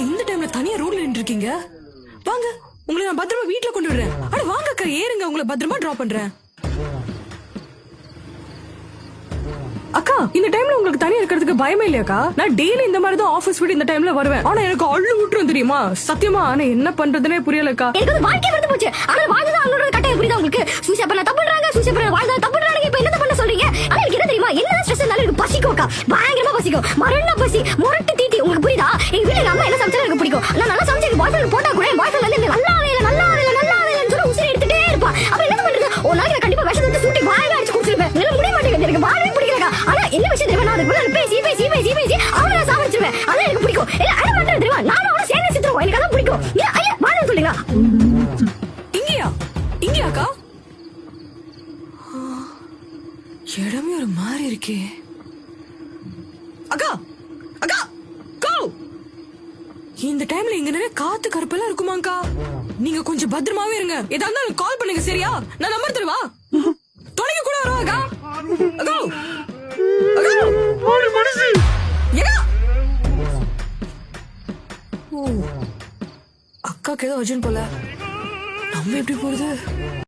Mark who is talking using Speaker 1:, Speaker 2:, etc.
Speaker 1: இந்த டைம்ல தனியா ரோட்ல நின்று இருக்கீங்க? வாங்க, உங்களை நான் பத்திரமா வீட்டுல கொண்டு விடுறேன். அட வாங்க அக்கா, ஏறுங்க, உங்களை பத்திரமா டிராப் பண்றேன். அக்கா, இந்த டைம்ல உங்களுக்கு தனியா இருக்கிறதுக்கு பயமே இல்லையாக்கா? நான் டெய்லி இந்த மாதிரி தான் ஆபீஸ் விட்டு இந்த டைம்ல வருவேன். ஆனா எனக்கு அள்ளு விட்டுரும் தெரியுமா? சத்தியமா. ஆனா என்ன பண்றதுனே புரியலக்கா.
Speaker 2: எனக்கு வந்து வாழ்க்கை வந்து போச்சு. ஆனா வாழ்ந்தா அவங்களோட கட்டாயம் புரியுதா உங்களுக்கு? சூசைட் பண்ண தப்புறாங்க, சூசைட் பண்ண வாழ்ந்தா தப்புறாங்க. இப்போ என்ன பண்ண சொல்றீங்க? ஆனா எனக்கு என்ன தெரியுமா? என்ன ஸ்ட்ரெஸ் இருந்தாலும் எனக்கு பசிக்கும்க்கா. பயங்கரமா பசிக்கும். மரண பசி, முரட்டு தீத்தி. உங்களுக்கு புரியுதா? எங்க வீட்டுல அம்மா என்ன சமைச்சாலும் எனக்கு பிடிக்கும். நான் நல்லா சமைச்சு பாய் ஃப்ரெண்ட் போட்டா கூட பாய் ஃப்ரெண்ட் வந்து நல்லா இல்லன்னு சொல்லி உசிரி எடுத்துட்டே இருப்பா. அப்ப என்ன பண்றது? ஒரு நாளைக்கு கண்டிப்பா விஷம் வந்து சூட்டி வாயில அடிச்சு குடிச்சிருப்பேன். என்னால முடிய மாட்டேங்குது. எனக்கு வாழவே பிடிக்கலக்கா. ஆனா என்ன விஷயம் தெரியுமா? நான் அதுக்குள்ள பேசி அவனை சாவடிச்சிருவேன். அதான் எனக்கு பிடிக்கும். இல்ல அட மாட்டேன் தெரியுமா? நானும் அவனை சேர்ந்து சித்துருவோம். எனக்கு அதான் பிடிக்கும். இல்ல ஐயா வாழ சொல்லுங்க.
Speaker 1: இங்கயாக்கா? இடமே ஒரு மாதிரி இருக்கே. அக்கா அக்கா கோ, இந்த டைம்ல இங்க நிறைய காத்து கருப்பெல்லாம் இருக்குமாக்கா? நீங்க கொஞ்சம் பத்திரமாவே இருங்க. ஏதா இருந்தாலும் கால் பண்ணுங்க, சரியா? நான் நம்பர் தருவா. தொலைங்க கூட வருவா அக்கா. அக்கா அக்காக்கு ஏதோ அர்ஜென்ட் போல. நம்ம எப்படி போறது?